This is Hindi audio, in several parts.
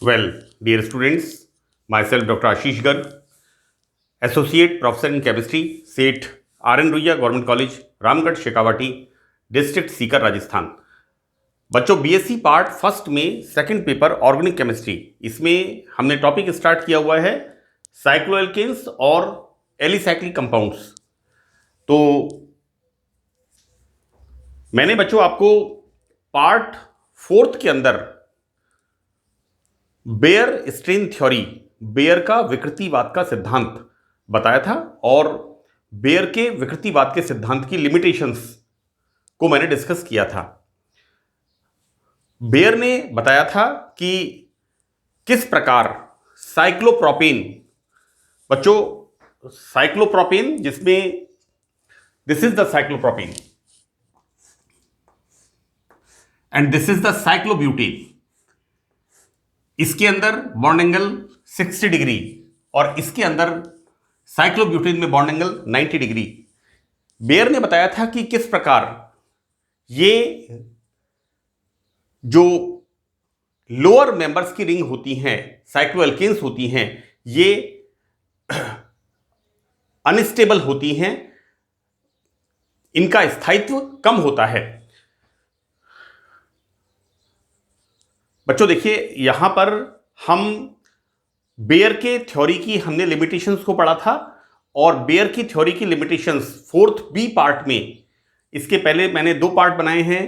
Well, dear students, myself Dr. Ashish Garg, Associate Professor in Chemistry, SET RN Ruia government college, Ramgarh Shekhawati, district Sikar, Rajasthan. बच्चों, बीएससी पार्ट फर्स्ट में सेकंड पेपर ऑर्गेनिक केमिस्ट्री, इसमें हमने टॉपिक स्टार्ट किया हुआ है साइक्लोएल्केन्स और एलिसाइक्लिक कंपाउंड्स। तो मैंने बच्चों आपको पार्ट फोर्थ के अंदर बेयर स्ट्रेन थ्योरी, बेयर का विकृतिवाद का सिद्धांत बताया था और बेयर के विकृतिवाद के सिद्धांत की लिमिटेशंस को मैंने डिस्कस किया था। बेयर ने बताया था कि किस प्रकार साइक्लोप्रोपेन, बच्चों साइक्लोप्रोपेन जिसमें this is the cyclopropane and this is the cyclobutane, इसके अंदर बॉन्ड एंगल 60 डिग्री और इसके अंदर साइक्लोब्यूटेन में बॉन्ड एंगल 90 डिग्री। बेयर ने बताया था कि किस प्रकार ये जो लोअर मेंबर्स की रिंग होती हैं, साइक्लोएल्केन्स होती हैं, ये अनस्टेबल होती हैं, इनका स्थायित्व कम होता है। बच्चों देखिए, यहां पर हम बेयर के थ्योरी की हमने लिमिटेशंस को पढ़ा था और बेयर की थ्योरी की लिमिटेशंस फोर्थ बी पार्ट में, इसके पहले मैंने दो पार्ट बनाए हैं,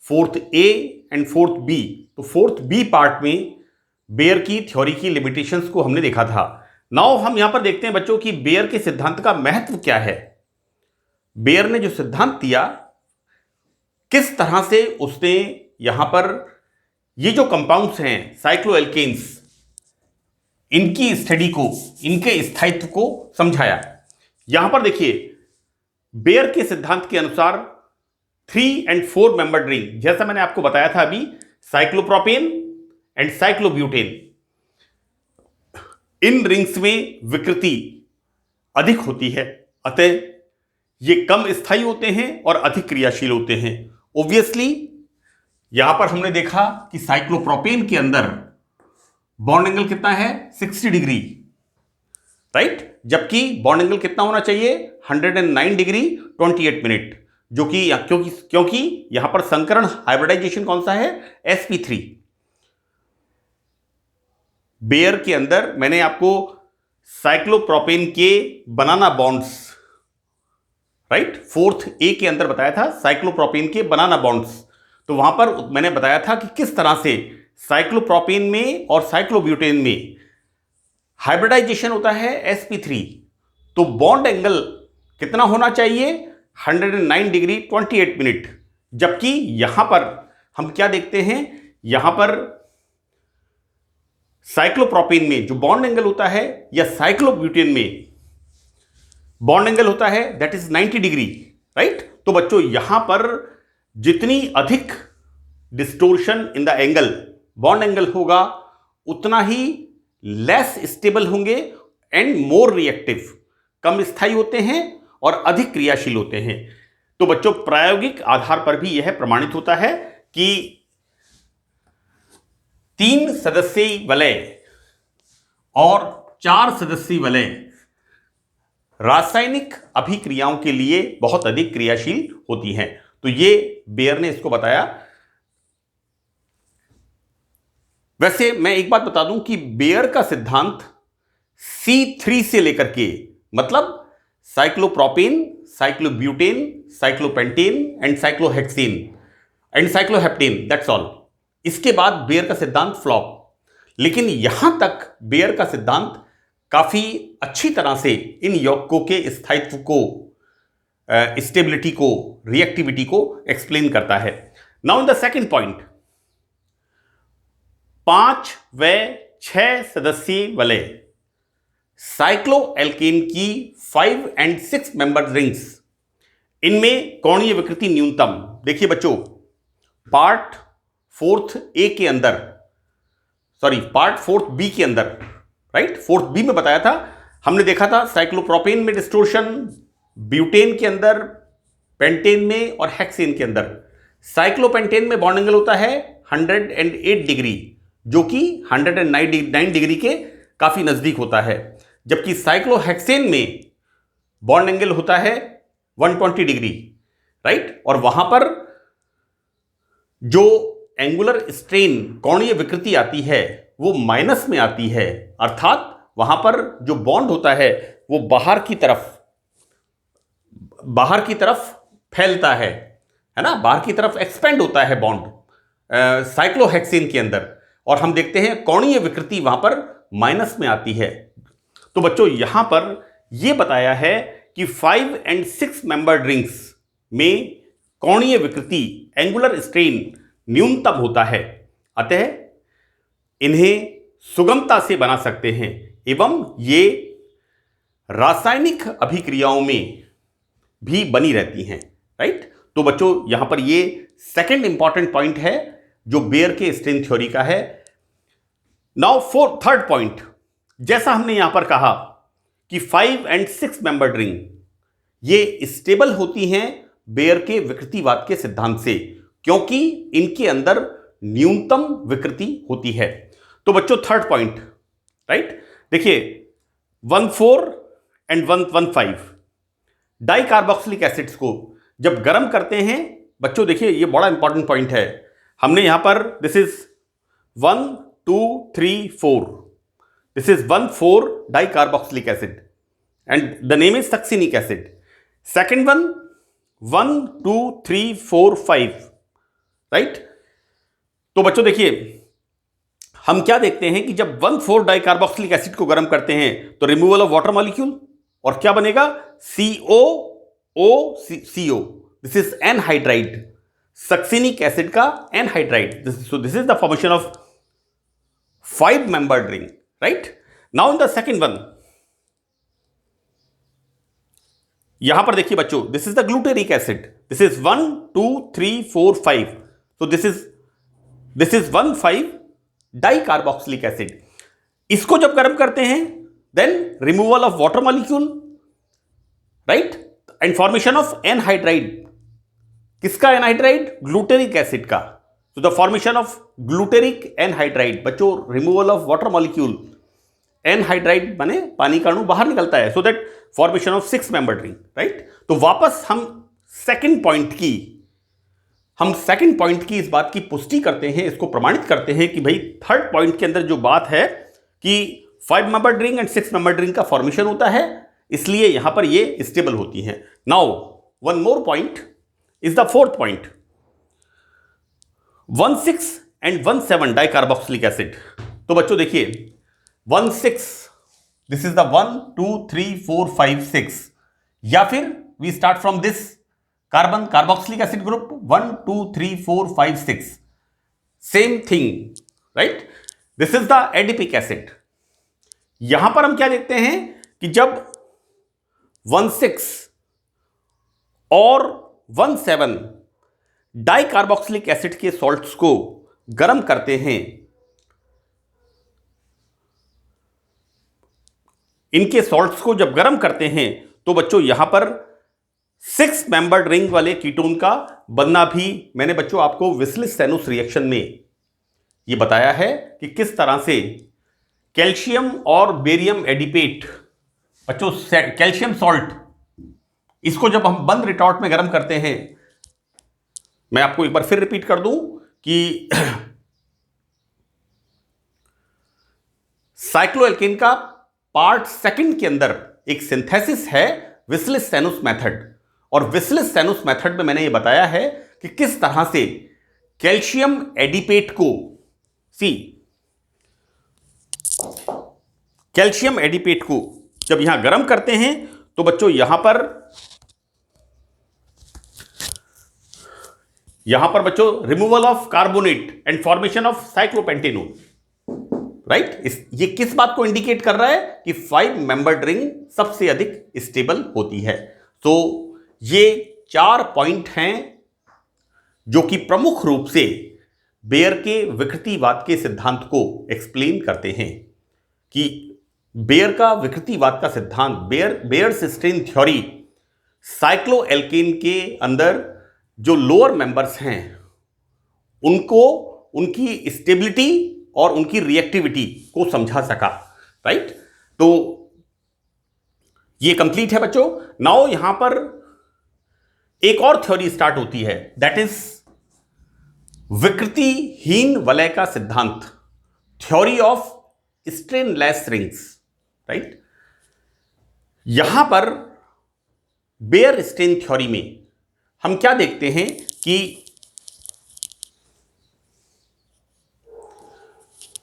fourth A and fourth B. तो फोर्थ बी पार्ट में बेयर की थ्योरी की लिमिटेशंस को हमने देखा था। नाउ हम यहां पर देखते हैं बच्चों कि बेयर के सिद्धांत का महत्व क्या है। बेयर ने जो सिद्धांत दिया, किस तरह से उसने यहां पर ये जो कंपाउंड्स हैं साइक्लोएल्केन्स, इनकी स्टडी को, इनके स्थायित्व को समझाया। यहां पर देखिए, बेयर के सिद्धांत के अनुसार 3 and 4 मेंबर्ड रिंग, जैसा मैंने आपको बताया था अभी, cyclopropane and cyclobutane, in rings में विकृति अधिक होती है, अतः ये कम स्थायी होते हैं और अधिक क्रियाशील होते हैं। ऑब्वियसली यहां पर हमने देखा कि साइक्लोप्रोपेन के अंदर बॉन्ड एंगल कितना है, 60 डिग्री, राइट, जबकि बॉन्ड एंगल कितना होना चाहिए, 109 डिग्री 28 मिनट, जो कि क्योंकि यहां पर संकरण हाइब्रिडाइजेशन कौन सा है, sp3। बेयर के अंदर मैंने आपको साइक्लोप्रोपेन के बनाना बॉन्ड्स, राइट, फोर्थ ए के अंदर बताया था साइक्लोप्रोपेन के बनाना बॉन्ड्स। तो वहां पर मैंने बताया था कि किस तरह से साइक्लोप्रोपेन में और साइक्लोब्यूटेन में हाइब्रिडाइजेशन होता है sp3। तो बॉन्ड एंगल कितना होना चाहिए, 109 डिग्री 28 मिनट, जबकि यहां पर हम क्या देखते हैं, यहां पर साइक्लोप्रोपेन में जो बॉन्ड एंगल होता है या साइक्लोब्यूटेन में बॉन्ड एंगल होता है दैट इज 90 डिग्री, राइट। तो बच्चों यहां पर जितनी अधिक distortion in the angle, bond angle होगा, उतना ही लेस स्टेबल होंगे एंड मोर रिएक्टिव, कम स्थायी होते हैं और अधिक क्रियाशील होते हैं। तो बच्चों प्रायोगिक आधार पर भी यह प्रमाणित होता है कि 3 सदस्यीय वलय और 4 सदस्यीय वलय रासायनिक अभिक्रियाओं के लिए बहुत अधिक क्रियाशील होती हैं। तो ये बेयर ने इसको बताया। वैसे मैं एक बात बता दूं कि बेयर का सिद्धांत C3 से लेकर के, मतलब cyclopropane, cyclobutane, cyclopentane and cyclohexane and cycloheptane, that's all, इसके बाद बेयर का सिद्धांत फ्लॉप। लेकिन यहां तक बेयर का सिद्धांत काफी अच्छी तरह से इन यौगिकों के स्थायित्व को, स्टेबिलिटी को, रिएक्टिविटी को एक्सप्लेन करता है। Now in the second point, 5 व 6 सदस्यीय वलय साइक्लोएल्केन की 5 and 6 मेंबर्ड रिंग्स, इनमें कोणीय विकृति न्यूनतम। देखिए बच्चों, पार्ट फोर्थ ए के अंदर, सॉरी पार्ट फोर्थ बी के अंदर, राइट, फोर्थ बी में बताया था, हमने देखा था साइक्लोप्रोपेन में डिस्टोर्शन, ब्यूटेन के अंदर, पेंटेन में और हेक्सेन के अंदर। साइक्लोपेंटेन में बॉन्ड एंगल होता है 108 डिग्री, जो कि 109 डिग्री के काफी नजदीक होता है, जबकि साइक्लोहेक्सेन में बॉन्ड एंगल होता है 120 डिग्री, राइट। और वहां पर जो एंगुलर स्ट्रेन कोणीय विकृति आती है वो माइनस में आती है, अर्थात वहां पर जो बॉन्ड होता है वो बाहर की तरफ फैलता है ना, बाहर की तरफ एक्सपेंड होता है बॉन्ड साइक्लोहेक्सेन के अंदर, और हम देखते हैं कोणीय विकृति वहां पर माइनस में आती है। तो बच्चों यहां पर यह बताया है कि 5 and 6 मेंबर्ड रिंग्स में कोणीय विकृति एंगुलर स्ट्रेन न्यूनतम होता है, अतः इन्हें सुगमता से बना सकते हैं एवं ये रासायनिक अभिक्रियाओं में भी बनी रहती हैं, राइट। तो बच्चों यहां पर ये सेकंड इंपॉर्टेंट पॉइंट है जो बेयर के स्ट्रेन थ्योरी का है। नाउ थर्ड पॉइंट, जैसा हमने यहां पर कहा कि 5 and 6 मेंबर्ड रिंग ये स्टेबल होती हैं बेयर के विकृतिवाद के सिद्धांत से, क्योंकि इनके अंदर न्यूनतम विकृति होती है। तो बच्चों थर्ड पॉइंट, राइट, देखिए 1,4 and 1,5 डाई कार्बोक्सिलिक एसिड्स को जब गर्म करते हैं, बच्चों देखिए ये बड़ा इंपॉर्टेंट पॉइंट है। हमने यहां पर this is 1 2 3 4, this is 1,4 die carboxylic acid and the name is succinic acid. Second one 1 2 3 4 5, right. तो बच्चों देखिए हम क्या देखते हैं कि जब 1,4 डाई कार्बोक्सिलिक एसिड को गर्म करते हैं तो रिमूवल ऑफ वाटर मॉलिक्यूल, और क्या बनेगा COOCO, this is anhydride, succinic acid का anhydride. So this is the formation of 5 membered ring, right. Now in the second one, यहां पर देखिए बच्चों this is the glutaric acid, this is 1 2 3 4 5, तो this is 1,5 di carboxylic acid. इसको जब गर्म करते हैं then removal of water molecule, right, and formation of anhydride. किसका एनहाइड्राइड? ग्लूटेरिक एसिड का। तो the formation of glutaric anhydride, बच्चों removal of water molecule, anhydride बने पानी का अणु बाहर निकलता है, so that formation of 6 membered ring, right. तो वापस हम सेकंड पॉइंट की इस बात की पुष्टि करते हैं, इसको प्रमाणित करते हैं कि भाई थर्ड पॉइंट के अंदर जो बात है कि 5 membered ring and 6 membered ring का फॉर्मेशन होता है, इसलिए यहां पर ये स्टेबल होती हैं। Now one more point is the fourth point, 1,6 and 1,7 die carboxylic acid. तो बच्चों देखिए 1,6, दिस इज द 1 2 3 4 5 6, या फिर we start from this carbon carboxylic acid group 1 2 3 4 5 6, same thing, right. This is the adipic acid. यहां पर हम क्या देखते हैं कि जब 1,6 और 1,7 डाई कार्बोक्सिलिक एसिड के सॉल्ट्स को गर्म करते हैं, इनके सॉल्ट्स को जब गर्म करते हैं तो बच्चों यहां पर 6 मेंबर्ड रिंग वाले कीटोन का बनना भी मैंने बच्चों आपको विस्लिस-सैनुस रिएक्शन में यह बताया है कि किस तरह से कैल्शियम और बेरियम एडिपेट, बच्चों कैल्शियम सॉल्ट, इसको जब हम बंद रिटॉर्ट में गर्म करते हैं, मैं आपको एक बार फिर रिपीट कर दूं कि साइक्लोएल्केन का पार्ट सेकंड के अंदर एक सिंथेसिस है विस्लिस-सैनुस मेथड, और विस्लिस-सैनुस मेथड में मैंने ये बताया है कि किस तरह से कैल्शियम एडिपेट को कैल्शियम एडिपेट को जब यहां गर्म करते हैं तो बच्चों यहां पर बच्चों removal of carbonate and formation of cyclopentanol, right. ये किस बात को इंडिकेट कर रहा है कि 5 मेंबर्ड रिंग सबसे अधिक स्टेबल होती है। तो ये 4 पॉइंट हैं जो कि प्रमुख रूप से बेयर के विकृतिवाद के सिद्धांत को एक्सप्लेन करते हैं कि बेयर का विकृतिवाद का सिद्धांत, बेयर्स स्ट्रेन थ्योरी, साइक्लोएल्केन के अंदर जो लोअर मेंबर्स हैं उनको उनकी स्टेबिलिटी और उनकी रिएक्टिविटी को समझा सका, राइट। तो ये कंप्लीट है बच्चों। नाउ यहां पर एक और थ्योरी स्टार्ट होती है, दैट इज विकृतिहीन वलय का सिद्धांत, theory of strainless rings, right. यहां पर बेयर स्टेन थ्योरी में हम क्या देखते हैं कि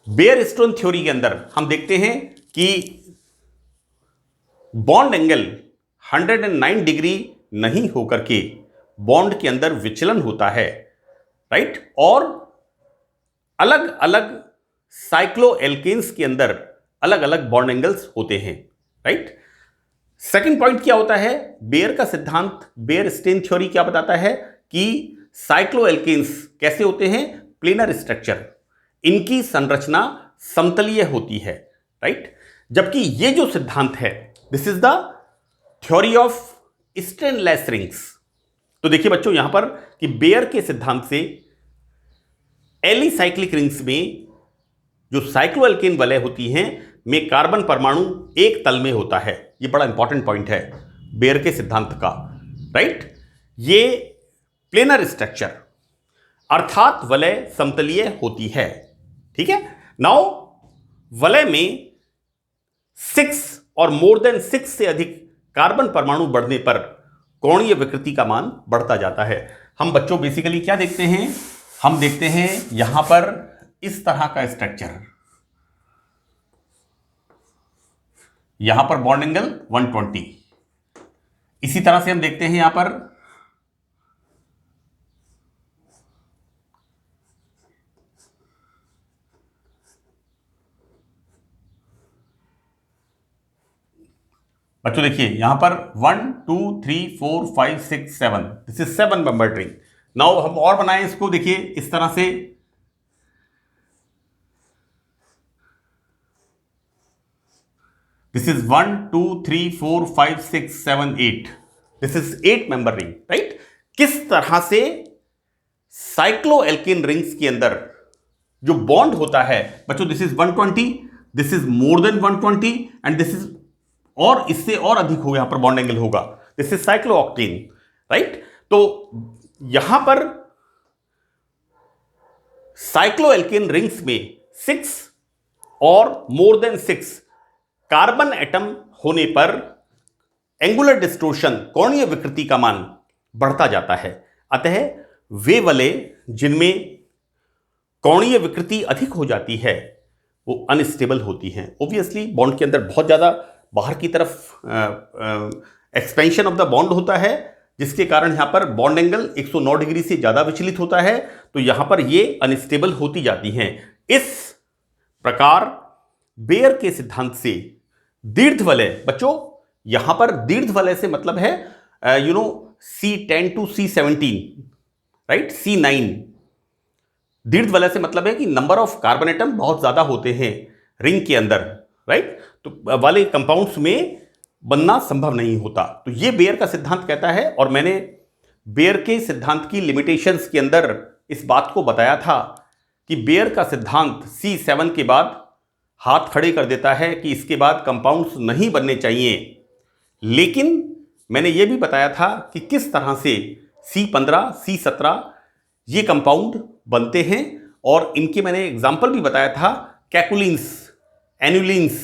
बेयर स्टोन थ्योरी के अंदर हम देखते हैं कि बॉन्ड एंगल 109 डिग्री नहीं होकर के बॉन्ड के अंदर विचलन होता है, राइट। और अलग अलग साइक्लोएल्केन्स के अंदर अलग अलग बॉन्ड एंगल्स होते हैं, राइट। सेकंड पॉइंट क्या होता है, बेयर का सिद्धांत, बेयर स्टेन थ्योरी क्या बताता है कि साइक्लोएल्केन्स कैसे होते हैं, प्लेनर स्ट्रक्चर, इनकी संरचना समतलीय होती है, राइट। जबकि ये जो सिद्धांत है, this is the theory of strainless rings. तो देखिए बच्चों यहां पर कि बेयर के सिद्धांत से एलिसाइक्लिक रिंग्स में जो साइक्लोएल्केन वलय होती हैं में कार्बन परमाणु एक तल में होता है। ये बड़ा इंपॉर्टेंट पॉइंट है बेयर के सिद्धांत का, राइट। ये प्लेनर स्ट्रक्चर अर्थात वलय समतलीय होती है, ठीक है। नाउ वलय में 6 और मोर देन 6 से अधिक कार्बन परमाणु बढ़ने पर कोणीय विकृति का मान बढ़ता जाता है। हम बच्चों बेसिकली क्या देखते हैं, हम देखते हैं यहां पर इस तरह का स्ट्रक्चर, यहां पर बॉन्ड एंगल 120, इसी तरह से हम देखते हैं यहां पर बच्चों देखिए यहां पर 1 2 3 4 5 6 7, this is 7 membered ring. Now हम और बनाएं इसको, देखिए इस तरह से, this is 1 2 3 4 5 6 7 8, this is 8 member ring, right. किस तरह से साइक्लोएल्केन रिंग्स के अंदर जो बॉन्ड होता है बच्चों, this is 120, this is more than 120 and this is, और इससे और अधिक हो यहां पर बॉन्ड एंगल होगा, दिस इज साइक्लोऑक्टेन, राइट। तो यहां पर साइक्लोएल्केन रिंग्स में 6 और मोर देन 6 कार्बन एटम होने पर एंगुलर डिस्टोर्शन, कोणीय विकृति का मान बढ़ता जाता है। अतः वे वलय जिनमें कोणीय विकृति अधिक हो जाती है वो अनस्टेबल होती हैं। ऑब्वियसली बॉन्ड के अंदर बहुत ज्यादा बाहर की तरफ एक्सपेंशन ऑफ द बॉन्ड होता है, जिसके कारण यहां पर बॉन्ड एंगल 109 डिग्री से ज्यादा विचलित होता है, तो यहां पर ये अनस्टेबल होती जाती हैं। इस प्रकार बेयर के सिद्धांत से दीर्घ वलय, बच्चों यहां पर दीर्घ वलय से मतलब है C10 to C17, right, C9, दीर्घ वलय से मतलब है कि नंबर ऑफ कार्बन एटम बहुत ज्यादा होते हैं रिंग के अंदर, राइट। तो वाले कंपाउंड्स में बनना संभव नहीं होता। तो ये बेयर का सिद्धांत कहता है, और मैंने बेयर के सिद्धांत की लिमिटेशंस के अंदर इस बात को बताया था कि बेयर का सिद्धांत C7 के बाद हाथ खड़े कर देता है कि इसके बाद कंपाउंड्स नहीं बनने चाहिए। लेकिन मैंने यह भी बताया था कि किस तरह से C15, C17 ये कंपाउंड बनते हैं, और इनके मैंने एग्जाम्पल भी बताया था, कैकुलिन्स, एनुलिन्स,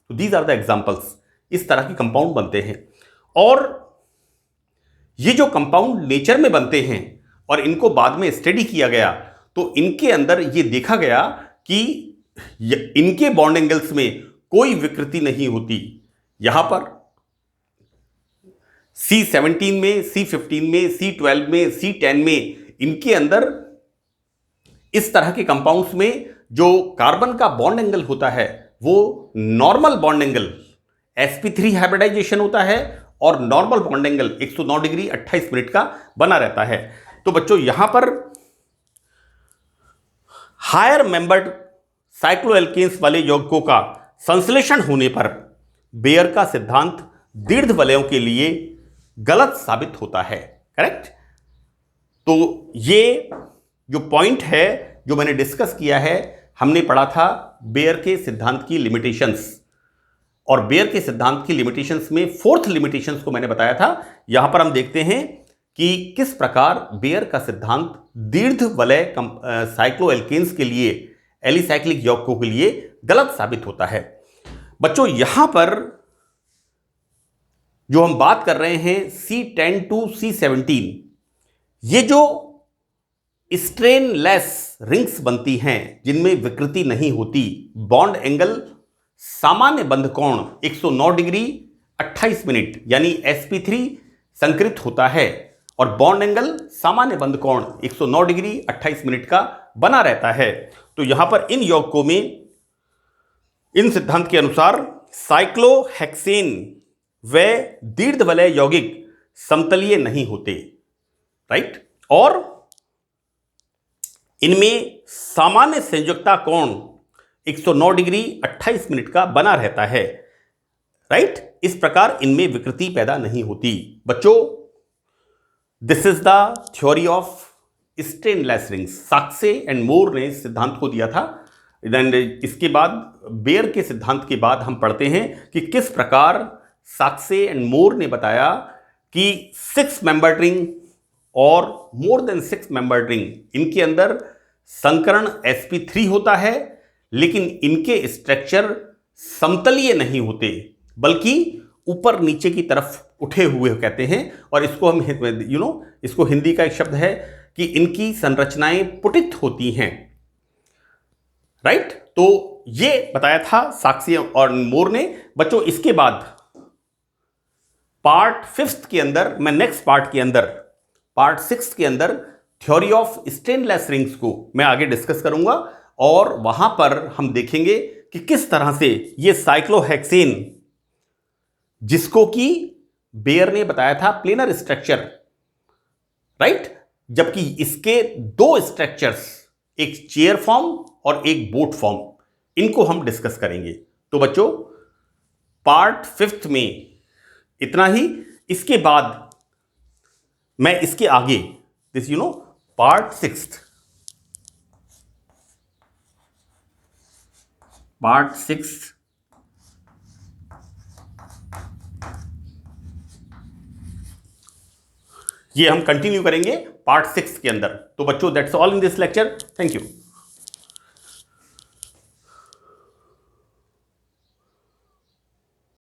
तो दीज आर द एग्जाम्पल्स। इस तरह के कंपाउंड बनते हैं, और ये जो कंपाउंड नेचर में बनते हैं और इनको बाद में स्टडी किया गया, तो इनके अंदर ये देखा गया कि इनके बॉन्ड एंगल्स में कोई विकृति नहीं होती। यहां पर C17 में, C15 में, C12 में, C10 में, इनके अंदर इस तरह के कंपाउंड्स में जो कार्बन का बॉन्ड एंगल होता है वो normal bond angle sp3 hybridisation होता है, और normal bond angle 109 degree 28 minute का बना रहता है। तो बच्चों यहां पर हायर मेंबर्ड साइक्लोएल्केन्स वाले यौगिकों का संश्लेषण होने पर बेयर का सिद्धांत दीर्घ वलयों के लिए गलत साबित होता है, करेक्ट। तो ये जो पॉइंट है जो मैंने डिस्कस किया है हमने पढ़ा था बेयर के सिद्धांत की लिमिटेशंस, और बेयर के सिद्धांत की लिमिटेशंस में फोर्थ लिमिटेशंस को मैंने बताया था। यहां पर हम देखते हैं कि किस प्रकार बेयर का सिद्धांत दीर्घ वलय साइक्लोएल्केन्स के लिए, एलिसाइक्लिक यौगिकों के लिए गलत साबित होता है। बच्चों यहां पर जो हम बात कर रहे हैं C10 to C17, ये जो स्ट्रेनलेस रिंग्स बनती हैं जिनमें विकृति नहीं होती, बॉन्ड एंगल सामान्य बंध कोण 109 डिग्री 28 मिनट यानी sp3 संकृत होता है, और बॉन्ड एंगल सामान्य बंध कोण 109 डिग्री 28 मिनट का बना रहता है। तो यहां पर इन यौगिकों में इन सिद्धांत के अनुसार साइक्लोहेक्सेन व दीर्घ वलय यौगिक समतलीय नहीं होते, राइट, और इनमें सामान्य संयोजकता कोण 109 डिग्री 28 मिनट का बना रहता है, राइट। इस प्रकार इनमें विकृति पैदा नहीं होती। बच्चों this is the theory of strainless rings. साक्से एंड मोर ने इस सिद्धांत को दिया था। इसके बाद बेयर के सिद्धांत के बाद हम पढ़ते हैं कि किस प्रकार साक्से एंड मोर ने बताया कि 6 मेंबर्ड रिंग और मोर देन 6 मेंबर्ड रिंग, इनके अंदर संकरण sp3 होता है, लेकिन इनके स्ट्रक्चर समतलीय नहीं होते बल्कि ऊपर नीचे की तरफ उठे हुए कहते हैं। और इसको हम इसको हिंदी का एक शब्द है कि इनकी संरचनाएं पुटित होती हैं, राइट। तो ये बताया था साक्से और मोर ने। बच्चों इसके बाद पार्ट 5 के अंदर, मैं नेक्स्ट पार्ट के अंदर पार्ट 6 के अंदर थ्योरी ऑफ स्टेनलेस रिंग्स को मैं आगे डिस्कस करूंगा, और वहां पर हम देखेंगे कि किस तरह से ये साइक्लोहेक्सेन, जिसको कि बेयर ने बताया था प्लेनर स्ट्रक्चर, राइट, जबकि इसके 2 स्ट्रक्चर्स, एक चेयर फॉर्म और एक बोट फॉर्म, इनको हम डिस्कस करेंगे। तो बच्चों पार्ट 5 में इतना ही। इसके बाद मैं इसके आगे पार्ट 6 ये हम कंटिन्यू करेंगे पार्ट 6 के अंदर। तो बच्चों that's all in this lecture. Thank you.